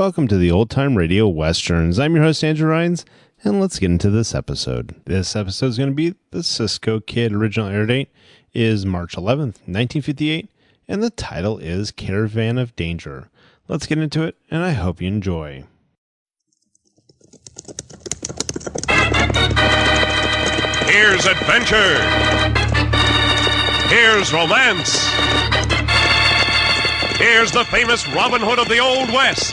Welcome to the Old Time Radio Westerns. I'm your host, Andrew Rhynes, and let's get into this episode. This episode is going to be the Cisco Kid. Original air date is March 11th, 1958, and the title is Caravan of Danger. Let's get into it, and I hope you enjoy. Here's adventure. Here's romance. Here's the famous Robin Hood of the Old West.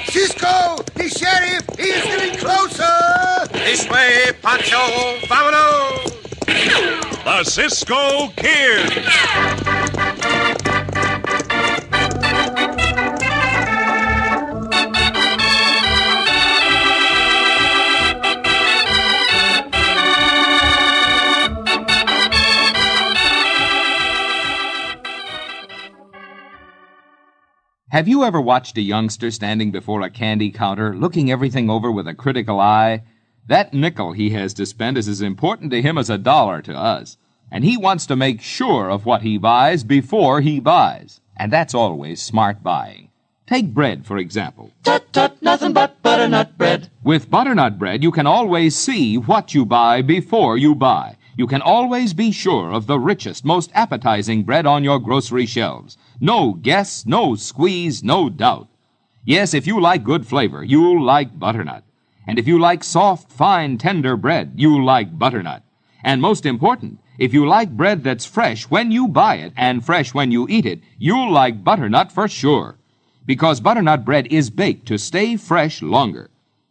Cisco! The sheriff! He is getting closer! This way, Pancho! Vámonos! The Cisco Kid! Have you ever watched a youngster standing before a candy counter, looking everything over with a critical eye? That nickel he has to spend is as important to him as $1 to us. And he wants to make sure of what he buys before he buys. And that's always smart buying. Take bread, for example. Tut, tut, nothing but butternut bread. With butternut bread, you can always see what you buy before you buy. You can always be sure of the richest, most appetizing bread on your grocery shelves. No guess, no squeeze, no doubt. Yes, if you like good flavor, you'll like butternut. And if you like soft, fine, tender bread, you'll like butternut. And most important, if you like bread that's fresh when you buy it and fresh when you eat it, you'll like butternut for sure. Because butternut bread is baked to stay fresh longer.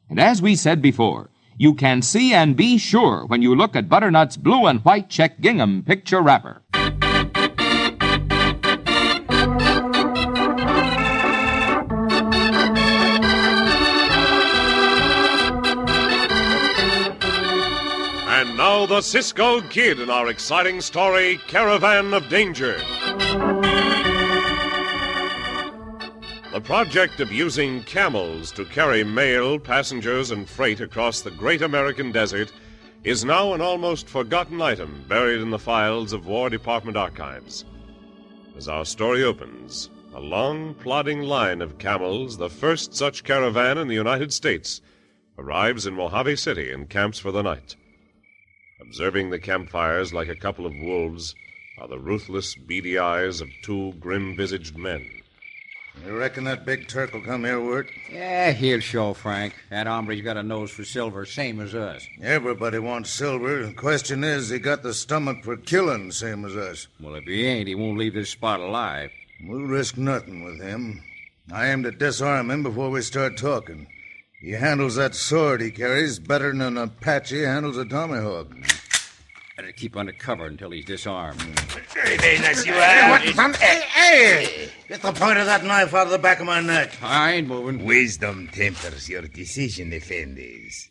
And as we said before, you can see and be sure when you look at butternut's blue and white check gingham picture wrapper. And now the Cisco Kid in our exciting story, Caravan of Danger. The project of using camels to carry mail, passengers, and freight across the great American desert is now an almost forgotten item buried in the files of War Department archives. As our story opens, a long, plodding line of camels, the first such caravan in the United States, arrives in Mojave City and camps for the night. Observing the campfires like a couple of wolves are the ruthless, beady eyes of two grim-visaged men. You reckon that big Turk will come here, Wirt? Yeah, he'll show, Frank. That hombre's got a nose for silver, same as us. Everybody wants silver. The question is, he got the stomach for killing, same as us. Well, if he ain't, he won't leave this spot alive. We'll risk nothing with him. I aim to disarm him before we start talking. He handles that sword he carries better than an Apache handles a tomahawk. Better keep under cover until he's disarmed. Very nice you are. Hey! Get the point of that knife out of the back of my neck. I ain't moving. Wisdom tempers your decision, Effendis.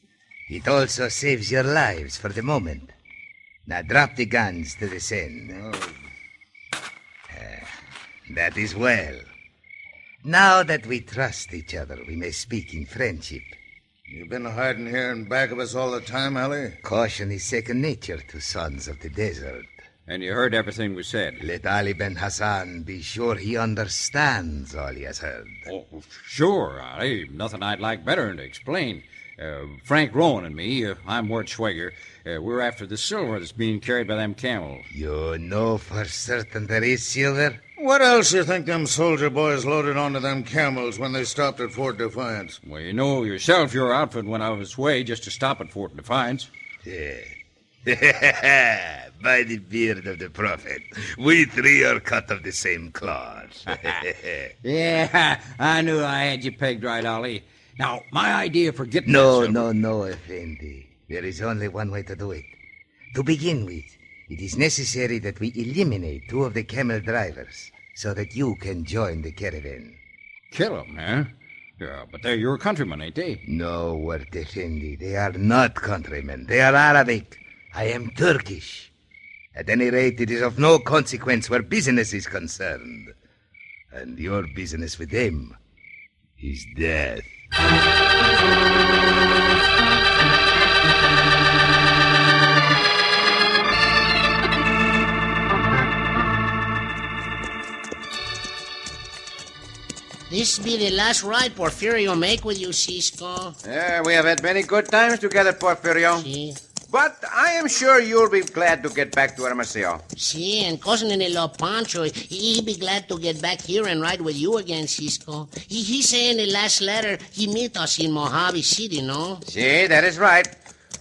It also saves your lives for the moment. Now drop the guns to descend. That is well. Now that we trust each other, we may speak in friendship. You've been hiding here in back of us all the time, Ellie? Caution is second nature to sons of the desert. And you heard everything we said. Let Ali Ben Hassan be sure he understands all he has heard. Oh, sure, Ali. Nothing I'd like better than to explain. Frank Rowan and me, I'm Wirt Schwager, we're after the silver that's being carried by them camels. You know for certain there is silver? What else you think them soldier boys loaded onto them camels when they stopped at Fort Defiance? Well, you know yourself your outfit went out of its way just to stop at Fort Defiance. Yeah. By the beard of the prophet, we three are cut of the same cloth. Yeah, I knew I had you pegged right, Ali. Now, my idea for getting No, that silver... No, Effendi. There is only one way to do it. To begin with, it is necessary that we eliminate two of the camel drivers so that you can join the caravan. Kill them, huh? Yeah, but they're your countrymen, ain't they? No, Wirt Effendi. They are not countrymen. They are Arabic. I am Turkish. At any rate, it is of no consequence where business is concerned. And your business with them is death. This be the last ride Porfirio make with you, Cisco. Yeah, we have had many good times together, Porfirio. See? But I am sure you'll be glad to get back to Hermosillo. See, and cousin-in-law Pancho, he be glad to get back here and ride with you again, Cisco. He say in the last letter he meet us in Mojave City, no? See, that is right.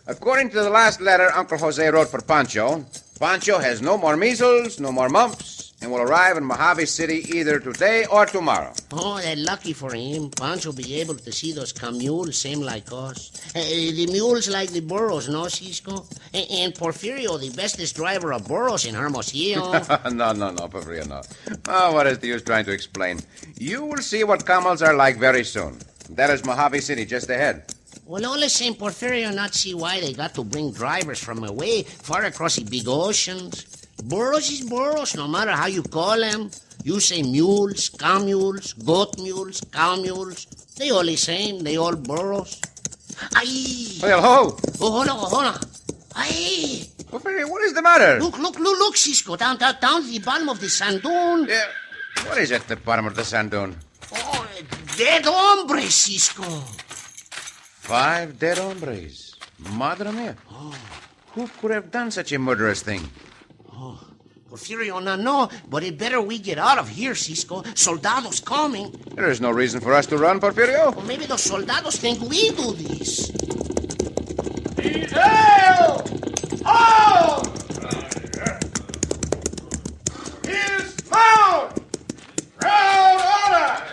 According to the last letter Uncle Jose wrote for Pancho, Pancho has no more measles, no more mumps, and will arrive in Mojave City either today or tomorrow. Oh, that lucky for him. Pancho be able to see those mules, same like us. The mules like the burros, no, Cisco? And Porfirio, the bestest driver of burros in Hermosillo. No, Porfirio, no. Oh, what is the use trying to explain? You will see what camels are like very soon. That is Mojave City just ahead. Well, all the same, Porfirio not see why they got to bring drivers from away far across the big oceans. Burros is burros, no matter how you call them. You say mules, cow mules, goat mules, cow mules. They all the same. They all burros. Ay! Well, ho! Oh, hold on. Ay! Porfirio, what is the matter? Look, Cisco, down to the bottom of the sand dune. Yeah. What is at the bottom of the sand dune? Oh, dead hombre, Cisco. 5 dead hombres. Madre mia. Oh. Who could have done such a murderous thing? Oh, Porfirio, no, but it better we get out of here, Cisco. Soldados coming. There is no reason for us to run, Porfirio. Or maybe those soldados think we do this. Fidel! Oh! Dismount! Ground order!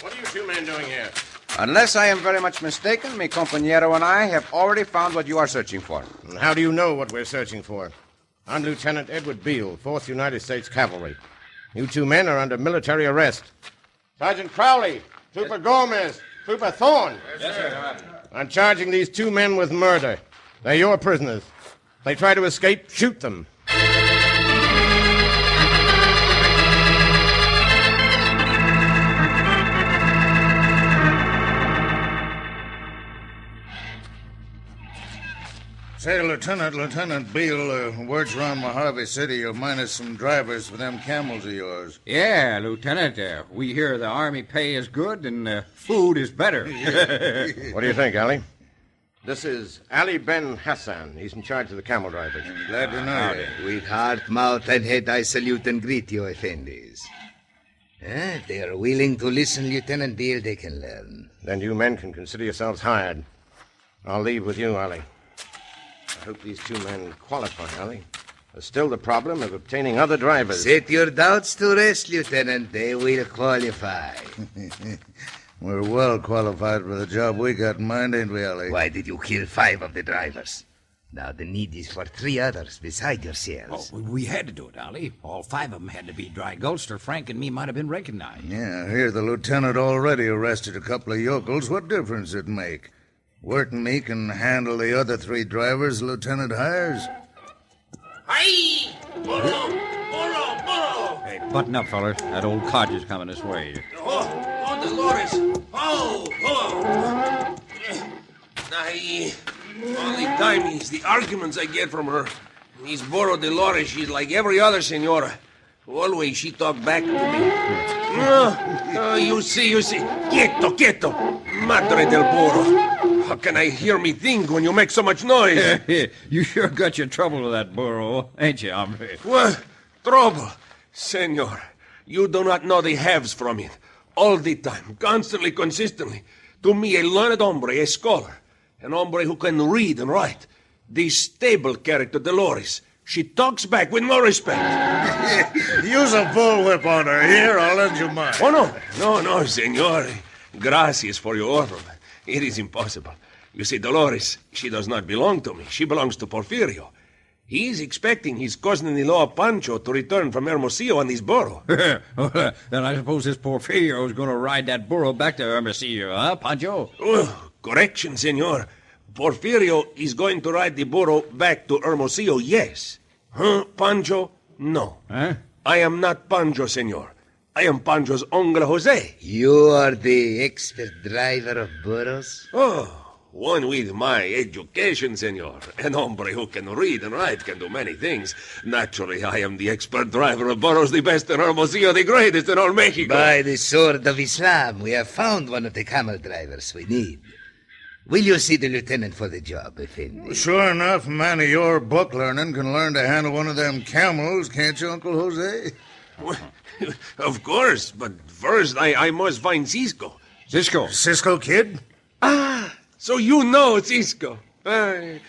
What are you two men doing here? Unless I am very much mistaken, mi compañero and I have already found what you are searching for. And how do you know what we're searching for? I'm Lieutenant Edward Beale, 4th United States Cavalry. You two men are under military arrest. Sergeant Crowley, Trooper Gomez, Trooper Thorne. Yes, sir. I'm charging these 2 men with murder. They're your prisoners. If they try to escape, shoot them. Say, Lieutenant Beale, word's around Mojave City. You'll mind us some drivers for them camels of yours. Yeah, Lieutenant. We hear the Army pay is good and food is better. What do you think, Ali? This is Ali Ben Hassan. He's in charge of the camel drivers. Glad to know you. With heart, mouth, and head, I salute and greet you, Effendis. If they are willing to listen, Lieutenant Beale, they can learn. Then you men can consider yourselves hired. I'll leave with you, Ali. I hope these 2 men qualify, Ali. There's still the problem of obtaining other drivers. Set your doubts to rest, Lieutenant. They will qualify. We're well qualified for the job we got in mind, ain't we, Ali? Why did you kill 5 of the drivers? Now the need is for 3 others beside yourselves. Oh, we had to do it, Ollie. All 5 of them had to be dry ghosts, or Frank and me might have been recognized. Yeah, here the lieutenant already arrested a couple of yokels. What difference it make? Wirt and me can handle the other 3 drivers the lieutenant hires. Hey! Burro! Hey, button up, feller. That old codger's coming this way. Oh, Dolores! Oh! All the time is the arguments I get from her. Miss Burro Dolores, she's like every other senora. Always she talk back to me. You see. Quieto. Madre del Burro. How can I hear me think when you make so much noise? You sure got your trouble with that burro, ain't you, hombre? What? Trouble? Senor, you do not know the halves from it. All the time, constantly, consistently. To me, a learned hombre, a scholar. An hombre who can read and write. The stable character, Dolores. She talks back with no respect. Use a bullwhip on her. Here, I'll lend you mine. Oh, no, senor. Gracias for your offer. It is impossible. You see, Dolores, she does not belong to me. She belongs to Porfirio. He is expecting his cousin-in-law Pancho to return from Hermosillo on his burro. Well, then I suppose this Porfirio is going to ride that burro back to Hermosillo, huh, Pancho? Correction, senor. Porfirio is going to ride the burro back to Hermosillo, yes. Huh, Pancho? No. Huh? I am not Pancho, senor. I am Pancho's uncle Jose. You are the expert driver of burros? Oh, one with my education, senor. An hombre who can read and write can do many things. Naturally, I am the expert driver of burros, the best in Hermosillo, the greatest in all Mexico. By the sword of Islam, we have found one of the camel drivers we need. Will you see the lieutenant for the job, Effendi? Sure enough, a man of your book learning can learn to handle one of them camels, can't you, Uncle Jose? Well, of course, but first I must find Cisco. Cisco Kid? Ah, so you know Cisco. That's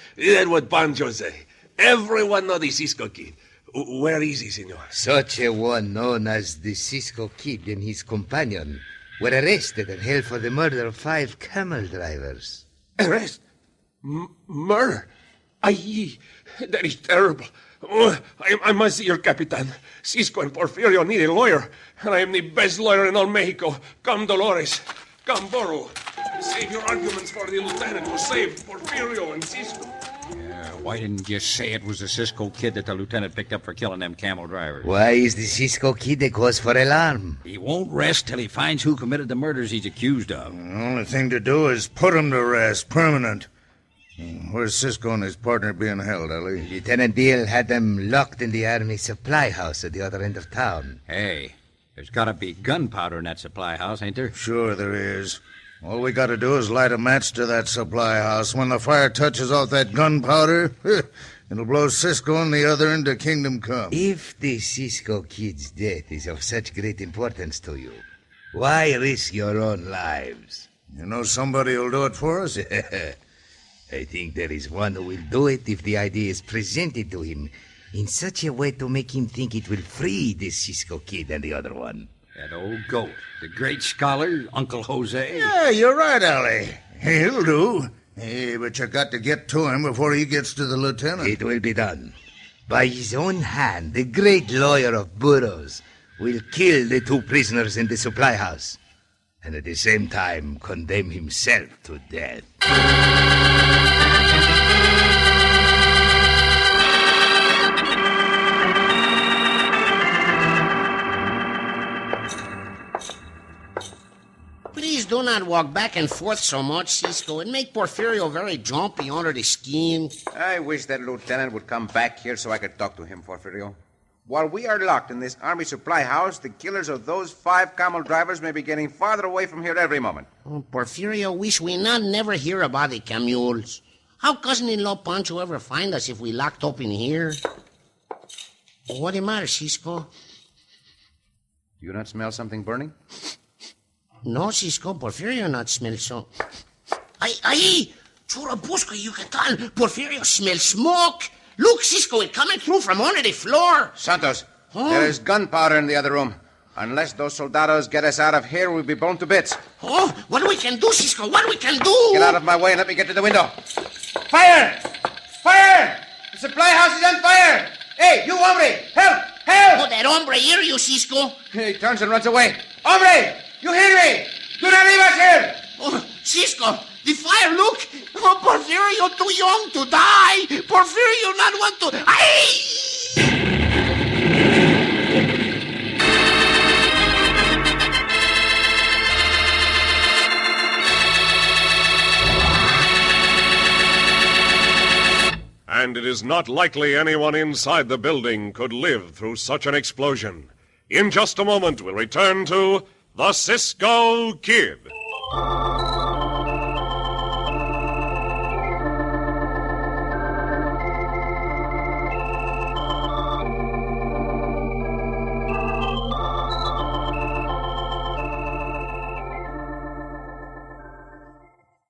what Pancho say. Everyone know the Cisco Kid. Where is he, senor? Such a one known as the Cisco Kid and his companion were arrested and held for the murder of 5 camel drivers. Arrest? Murder? That is terrible. Oh, I must see your Capitan. Cisco and Porfirio need a lawyer, and I am the best lawyer in all Mexico. Come, Dolores. Come, Burro. Save your arguments for the lieutenant who saved Porfirio and Cisco. Why didn't you say it was the Cisco Kid that the lieutenant picked up for killing them camel drivers? Why is the Cisco Kid a cause for alarm? He won't rest till he finds who committed the murders he's accused of. The only thing to do is put him to rest, permanent. Where's Cisco and his partner being held, Ellie? Lieutenant Beale had them locked in the Army supply house at the other end of town. Hey, there's got to be gunpowder in that supply house, ain't there? Sure there is. All we got to do is light a match to that supply house. When the fire touches off that gunpowder, it'll blow Cisco and the other into Kingdom Come. If the Cisco Kid's death is of such great importance to you, why risk your own lives? You know somebody will do it for us? I think there is one who will do it if the idea is presented to him in such a way to make him think it will free the Cisco Kid and the other one. That old goat, the great scholar, Uncle Jose. Yeah, you're right, Ellie. He'll do. Hey, but you got to get to him before he gets to the lieutenant. It will be done. By his own hand, the great lawyer of burros will kill the 2 prisoners in the supply house, and at the same time condemn himself to death. Please do not walk back and forth so much, Cisco. It make Porfirio very jumpy under the skin. I wish that lieutenant would come back here so I could talk to him, Porfirio. While we are locked in this army supply house, the killers of those 5 camel drivers may be getting farther away from here every moment. Oh, Porfirio wish we not never hear about the camules. How cousin-in-law Pancho ever find us if we locked up in here? What the matter, Cisco? Do you not smell something burning? No, Cisco, Porfirio not smell so. Ay, Churabusco, Yucatan. Porfirio smell smoke. Look, Cisco, it coming through from under the floor. Santos, there is gunpowder in the other room. Unless those soldados get us out of here, we'll be blown to bits. Oh, what we can do, Cisco? What we can do? Get out of my way and let me get to the window. Fire! Fire! The supply house is on fire! Hey, you hombre! Help! Help! Oh, that hombre hear you, Cisco. He turns and runs away. Hombre! You hear me? Do not leave us here! Oh, Cisco, the fire, look! Oh, Porfirio too young to die! Porfirio not want to... Ay! And it is not likely anyone inside the building could live through such an explosion. In just a moment, we'll return to the Cisco Kid.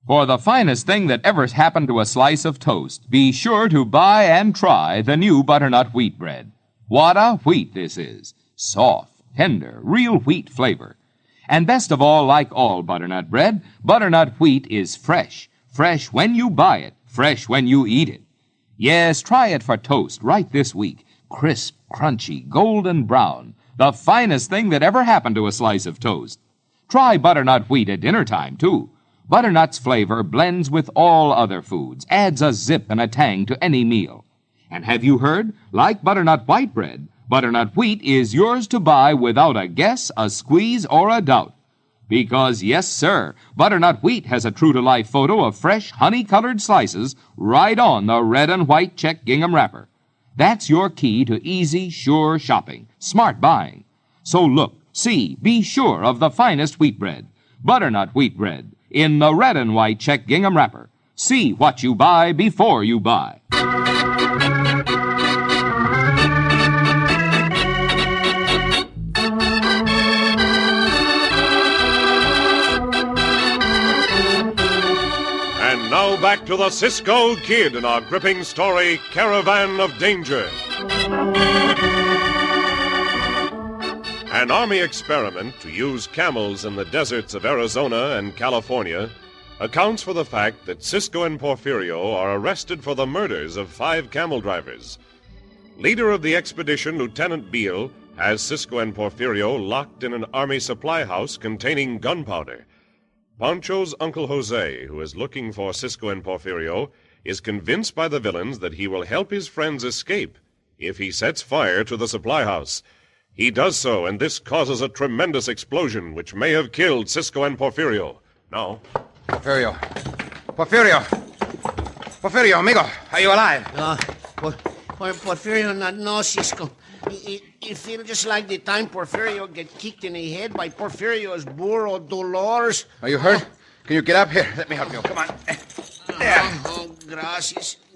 For the finest thing that ever happened to a slice of toast, be sure to buy and try the new butternut wheat bread. What a wheat this is! Soft, tender, real wheat flavor. And best of all, like all butternut bread, butternut wheat is fresh. Fresh when you buy it, fresh when you eat it. Yes, try it for toast right this week. Crisp, crunchy, golden brown. The finest thing that ever happened to a slice of toast. Try butternut wheat at dinner time, too. Butternut's flavor blends with all other foods, adds a zip and a tang to any meal. And have you heard? Like butternut white bread, butternut wheat is yours to buy without a guess, a squeeze, or a doubt. Because, yes, sir, butternut wheat has a true-to-life photo of fresh, honey-colored slices right on the red and white check gingham wrapper. That's your key to easy, sure shopping, smart buying. So look, see, be sure of the finest wheat bread, butternut wheat bread, in the red and white check gingham wrapper. See what you buy before you buy. And now back to the Cisco Kid in our gripping story, Caravan of Danger. An Army experiment to use camels in the deserts of Arizona and California accounts for the fact that Cisco and Porfirio are arrested for the murders of 5 camel drivers. Leader of the expedition, Lieutenant Beale, has Cisco and Porfirio locked in an Army supply house containing gunpowder. Pancho's Uncle Jose, who is looking for Cisco and Porfirio, is convinced by the villains that he will help his friends escape if he sets fire to the supply house. He does so, and this causes a tremendous explosion which may have killed Cisco and Porfirio. Now, Porfirio. Porfirio, amigo, are you alive? Porfirio, no, Cisco. It feels just like the time Porfirio get kicked in the head by Porfirio's burro, Dolores. Are you hurt? Can you get up here? Let me help you. Come on. There.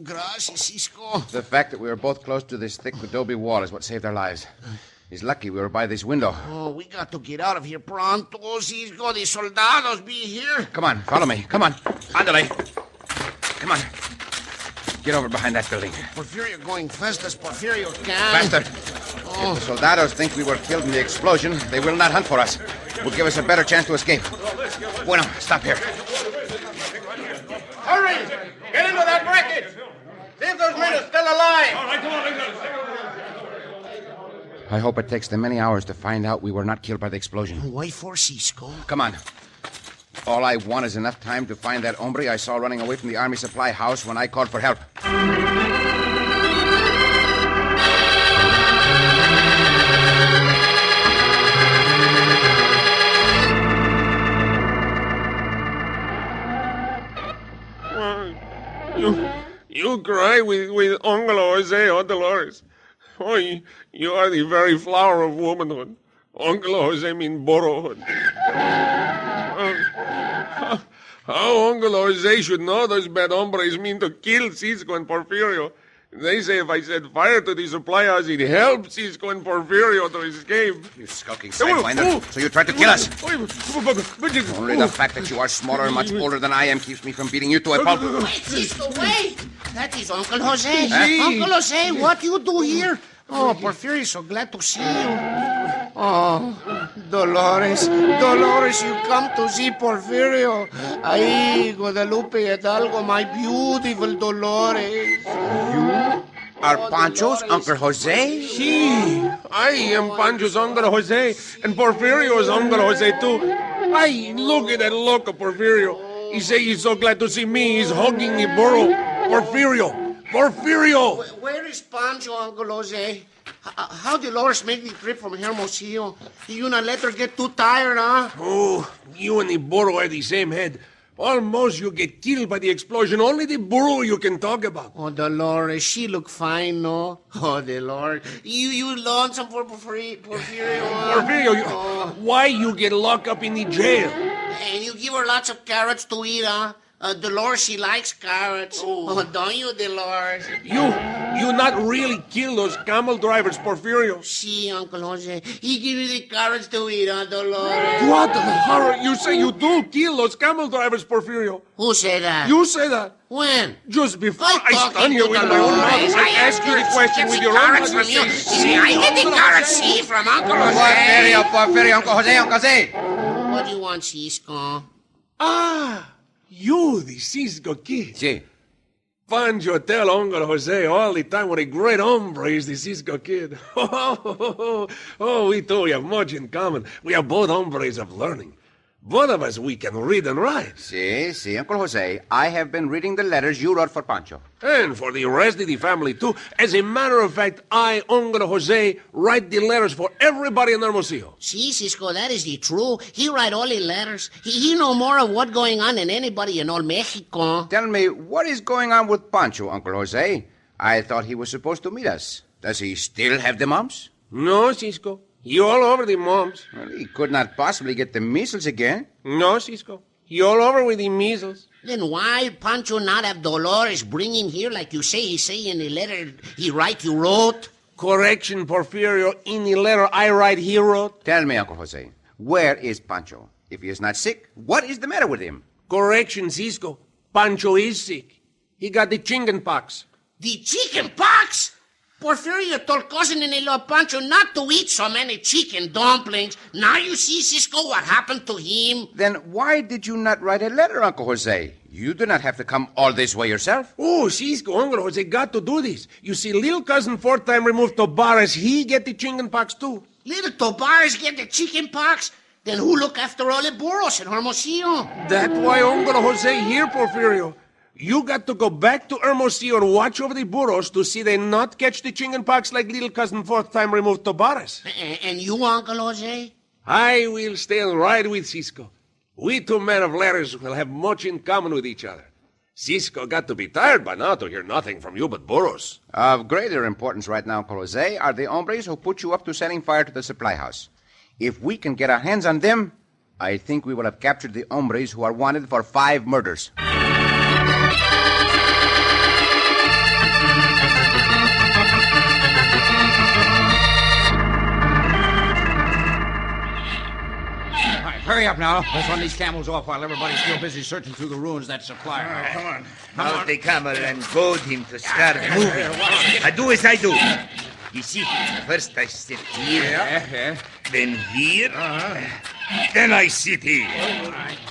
Gracias, Cisco. The fact that we were both close to this thick adobe wall is what saved our lives. He's lucky we were by this window. Oh, we got to get out of here pronto, Cisco. The soldados be here. Come on, follow me. Come on. Ándale. Come on. Get over behind that building. Porfirio going fast as Porfirio can. Faster. If the soldados think we were killed in the explosion, they will not hunt for us. Will give us a better chance to escape. Bueno, stop here. Hurry! Get into that bracket! See if those men are still alive! All right, come on. I hope it takes them many hours to find out we were not killed by the explosion. Why for, Cisco? Come on. All I want is enough time to find that hombre I saw running away from the Army supply house when I called for help. You cry with Uncle Jose or Dolores. Oh, you are the very flower of womanhood. Uncle Jose mean burrohood. How Uncle Jose should know those bad hombres mean to kill Cisco and Porfirio. They say if I set fire to the supply house, it'd help Cisco and Porfirio to escape. You skulking sidewinder. So you tried to kill us. Only the fact that you are smaller and much older than I am keeps me from beating you to a pulp. Wait, Cisco, wait. That is Uncle Jose. Huh? Uncle Jose, what you do here? Oh, Porfirio, so glad to see you. Oh, Dolores, you come to see Porfirio. Ay, Guadalupe Hidalgo, my beautiful Dolores. You are Pancho's Uncle Jose? Sí, I am Pancho's Uncle Jose, and Porfirio's Uncle Jose, too. Ay, look at that look of Porfirio. He say he's so glad to see me, he's hugging the burro. Porfirio! Where is Pancho, Uncle Jose? How Dolores make the trip from Hermosillo? You not let her get too tired, huh? Oh, you and the burro are the same head. Almost you get killed by the explosion. Only the burro you can talk about. Oh, Dolores, she look fine, no? Oh, Dolores, you lonesome for Porfirio? Porfirio, why you get locked up in the jail? And you give her lots of carrots to eat, huh? Dolores, she likes carrots. Oh, don't you, Dolores? You not really kill those camel drivers, Porfirio. See, Uncle Jose, he give you the carrots to eat, huh, Dolores? What the horror? You say you do kill those camel drivers, Porfirio. Who said that? You say that. When? Just before I stand here with my own mouth. I ask you the question with your own mouth. See, I get the carrots, see, from Uncle Jose. Porfirio, Uncle Jose. What do you want, Cisco? You, the Cisco Kid. Sí. Pancho tell Uncle Jose all the time what a great hombre is the Cisco Kid. Oh, we two, we have much in common. We are both hombres of learning. Both of us, we can read and write. See, Uncle Jose, I have been reading the letters you wrote for Pancho. And for the rest of the family, too. As a matter of fact, I, Uncle Jose, write the letters for everybody in Hermosillo. See, Cisco, that is the truth. He write all the letters. He know more of what going on than anybody in all Mexico. Tell me, what is going on with Pancho, Uncle Jose? I thought he was supposed to meet us. Does he still have the mumps? No, Cisco. He all over the mumps. Well, he could not possibly get the measles again. No, Cisco. He all over with the measles. Then why Pancho not have Dolores bring him here like you say in the letter he write you wrote? Correction, Porfirio. In the letter I write he wrote. Tell me, Uncle Jose, where is Pancho? If he is not sick, what is the matter with him? Correction, Cisco. Pancho is sick. He got the chicken pox. The chicken pox? Porfirio told cousin-in-law Pancho not to eat so many chicken dumplings. Now you see, Cisco, what happened to him. Then why did you not write a letter, Uncle Jose? You do not have to come all this way yourself. Oh, Cisco, Uncle Jose got to do this. You see, little cousin fourth time removed Tobares, he get the chicken pox too. Little Tobares get the chicken pox? Then who look after all the burros in Hermosillo? That's why Uncle Jose here, Porfirio. You got to go back to Hermosillo and watch over the burros to see they not catch the chicken pox like little cousin fourth time removed Tobares. And you, Uncle Jose? I will stay and ride with Cisco. We two men of letters will have much in common with each other. Cisco got to be tired by now to hear nothing from you but burros. Of greater importance right now, Uncle Jose, are the hombres who put you up to setting fire to the supply house. If we can get our hands on them, I think we will have captured the hombres who are wanted for 5 murders. Hurry up now. Let's run these camels off while everybody's still busy searching through the ruins of that supply. Come on. Mount the camel and goad him to start moving. I do as I do. You see, first I sit here, then here, then I sit here.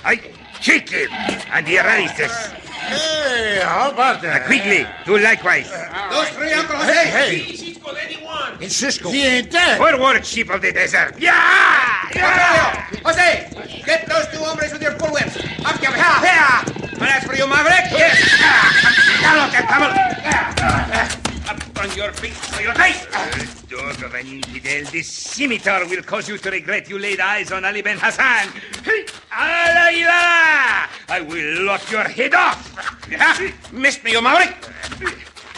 I kick him, and he rises. Hey, how about that? Quickly, do likewise. Those 3, Uncle Jose! Hey! Cisco, anyone? It's Cisco. He ain't dead. Forward, sheep of the desert. Yeah! Jose, get those 2 hombres with your full whips. Up, here. And as for you, Maverick, Yes! Camel! Up on your feet, so your face! Dog of an infidel, this scimitar will cause you to regret you laid eyes on Ali Ben Hassan. I will lop your head off. missed me, you Maverick.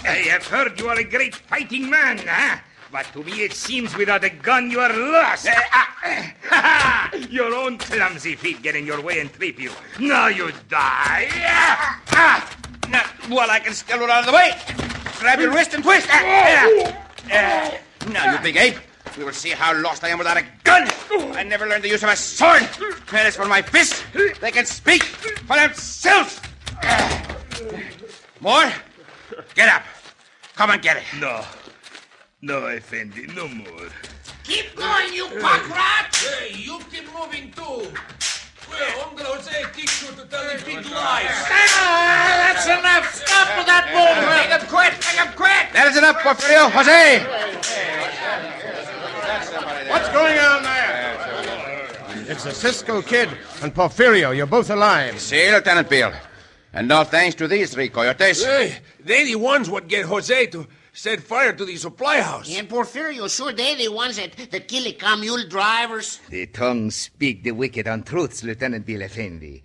I have heard you are a great fighting man, huh? But to me it seems without a gun you are lost. Your own clumsy feet get in your way and trip you. Now you die. Now, well, I can still roll out of the way. Grab your wrist and twist. Now, you big ape. We will see how lost I am without a gun. I never learned the use of a sword. And as for my fists, they can speak for themselves. More? Get up. Come and get it. No, Effendi, no more. Keep going, you cock rat! Hey, you keep moving too. Well, Uncle Jose teach you to tell the big lies. That's enough! Stop with that bull! Make him quit! That is enough, Porfirio. Jose! What's going on there? It's the Cisco Kid and Porfirio. You're both alive. See, Lieutenant Beale. And all thanks to these 3 coyotes. Hey, they the ones what get Jose to set fire to the supply house. And Porfirio, sure, they the ones that kill the camule drivers. The tongues speak the wicked untruths, Lieutenant Bill Effendi.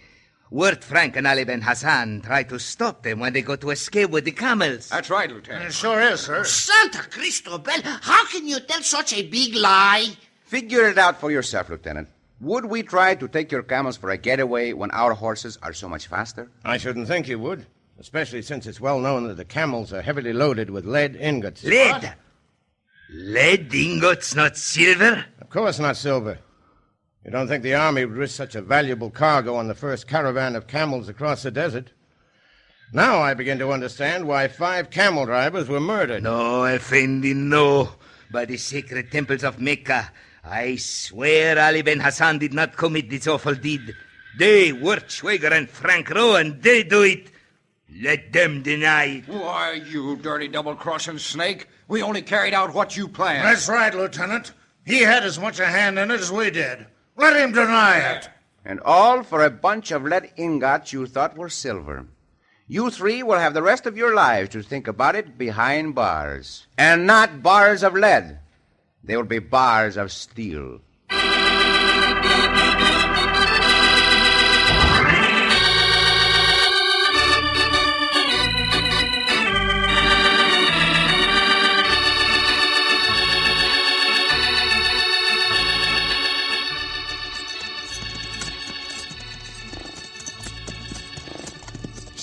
Wirt Frank and Ali Ben Hassan try to stop them when they go to escape with the camels. That's right, Lieutenant. It sure is, sir. Santa Cristobal, how can you tell such a big lie? Figure it out for yourself, Lieutenant. Would we try to take your camels for a getaway when our horses are so much faster? I shouldn't think you would, especially since it's well known that the camels are heavily loaded with lead ingots. Lead? What? Lead ingots, not silver? Of course not silver. You don't think the army would risk such a valuable cargo on the first caravan of camels across the desert? Now I begin to understand why 5 camel drivers were murdered. No, Effendi, no. By the sacred temples of Mecca, I swear Ali Ben Hassan did not commit this awful deed. They, Wirt Schwager and Frank Rowan, they do it. Let them deny it. Why, you dirty double-crossing snake. We only carried out what you planned. That's right, Lieutenant. He had as much a hand in it as we did. Let him deny it. And all for a bunch of lead ingots you thought were silver. You three will have the rest of your lives to think about it behind bars. And not bars of lead. They will be bars of steel.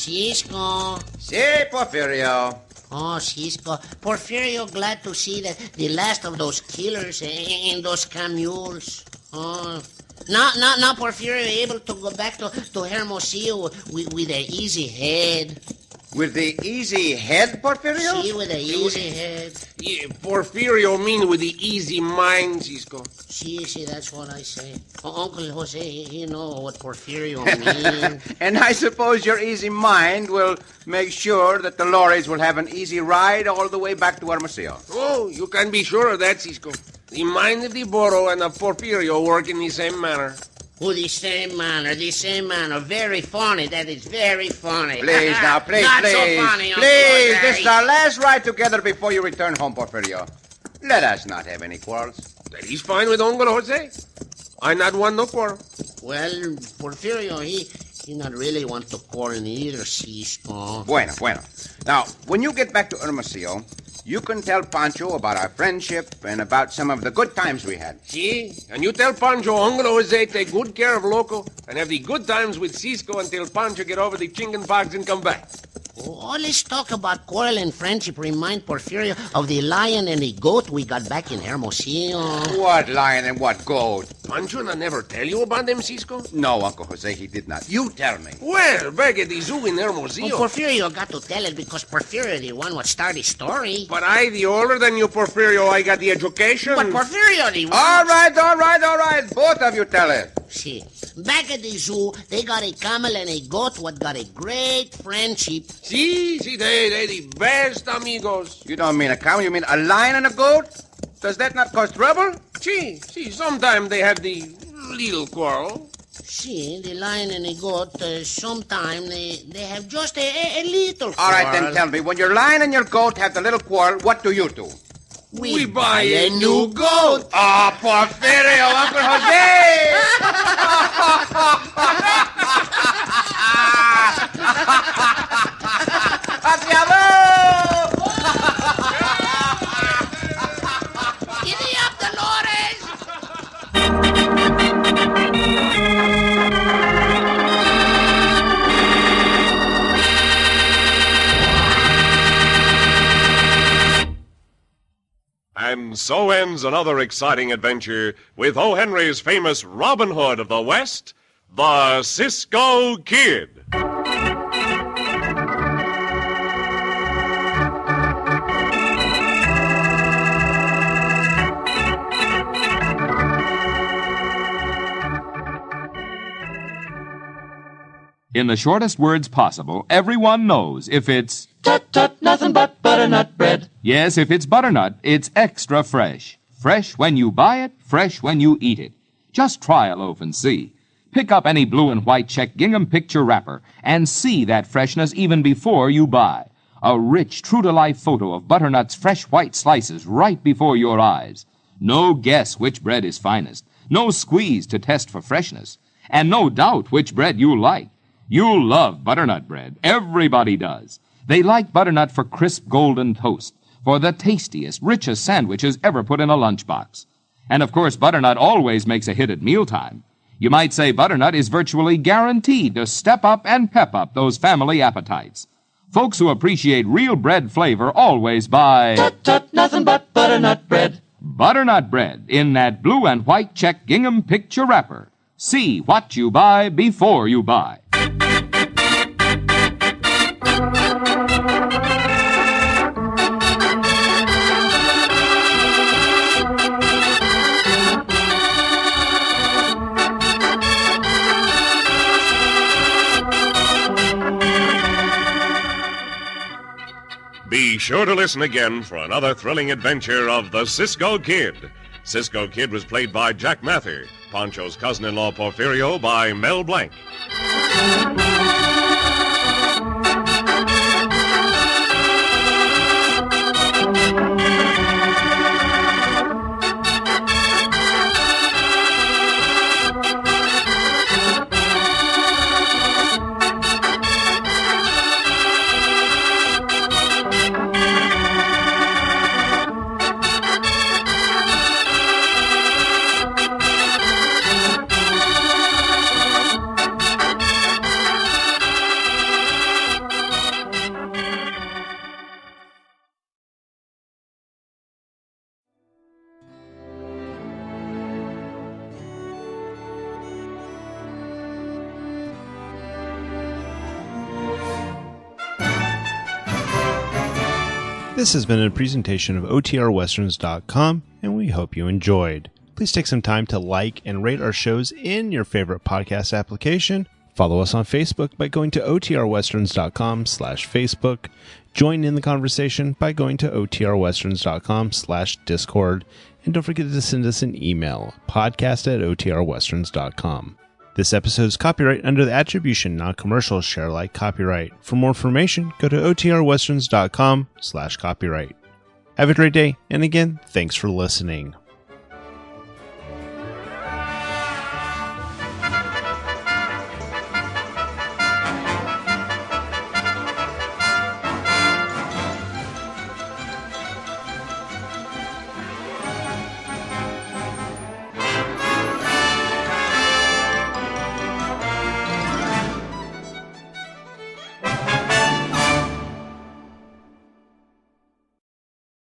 Cisco. Si, Porfirio. Oh, Cisco. Porfirio, glad to see that the last of those killers and those mules. Oh. Now, Porfirio able to go back to Hermosillo with an easy head. With the easy head, Porfirio? See, with the easy head. Yeah, Porfirio mean with the easy mind, Cisco. See, that's what I say. Uncle Jose, he know what Porfirio mean. And I suppose your easy mind will make sure that the lorries will have an easy ride all the way back to Hermosillo. Oh, you can be sure of that, Cisco. The mind of the Burro and the Porfirio work in the same manner. Oh, the same manner. Very funny. That is very funny. Please, now, please, Not please. so funny, Uncle Please, Jose. this is our last ride together before you return home, Porfirio. Let us not have any quarrels. That is fine with Uncle Jose. I not want no quarrel. Well, Porfirio, he not really want to quarrel either, Cisco. Bueno. Now, when you get back to Hermosillo, you can tell Pancho about our friendship and about some of the good times we had. See? And you tell Pancho Uncle Jose take good care of Loco and have the good times with Cisco until Pancho get over the chicken pox and come back. All this talk about quarrel and friendship remind Porfirio of the lion and the goat we got back in Hermosillo. What lion and what goat? Pancho not never tell you about them, Cisco? No, Uncle Jose, he did not. You tell me. Well, back at the zoo in Hermosillo. Well, Porfirio got to tell it because Porfirio the one what started the story. But I, the older than you, Porfirio, I got the education. But Porfirio the one... All right. Both of you tell it. See, back at the zoo, they got a camel and a goat what got a great friendship. See, they the best amigos. You don't mean a camel, you mean a lion and a goat? Does that not cause trouble? See, sometimes they have the little quarrel. See, the lion and the goat, sometimes they have just a little quarrel. All right, then tell me, when your lion and your goat have the little quarrel, what do you do? We buy a new goat. Oh, Porfirio, Uncle Jose! Giddy up, Dolores! And so ends another exciting adventure with O. Henry's famous Robin Hood of the West, the Cisco Kid. In the shortest words possible, everyone knows if it's... Tut, nothing but butternut bread. Yes, if it's butternut, it's extra fresh. Fresh when you buy it, fresh when you eat it. Just try a loaf and see. Pick up any blue and white check gingham picture wrapper and see that freshness even before you buy. A rich, true-to-life photo of butternut's fresh white slices right before your eyes. No guess which bread is finest. No squeeze to test for freshness. And no doubt which bread you like. You love butternut bread. Everybody does. They like butternut for crisp golden toast, for the tastiest, richest sandwiches ever put in a lunchbox. And of course, butternut always makes a hit at mealtime. You might say butternut is virtually guaranteed to step up and pep up those family appetites. Folks who appreciate real bread flavor always buy... Tut, nothing but butternut bread. Butternut bread in that blue and white check gingham picture wrapper. See what you buy before you buy. Be sure to listen again for another thrilling adventure of the Cisco Kid. Cisco Kid was played by Jack Mather. Pancho's cousin-in-law Porfirio by Mel Blanc. This has been a presentation of OTRWesterns.com, and we hope you enjoyed. Please take some time to like and rate our shows in your favorite podcast application. Follow us on Facebook by going to OTRWesterns.com/Facebook. Join in the conversation by going to OTRWesterns.com/Discord. And don't forget to send us an email, podcast@OTRWesterns.com. This episode is copyright under the Attribution Non-Commercial Share Alike copyright. For more information, go to OTRWesterns.com/copyright. Have a great day, and again, thanks for listening.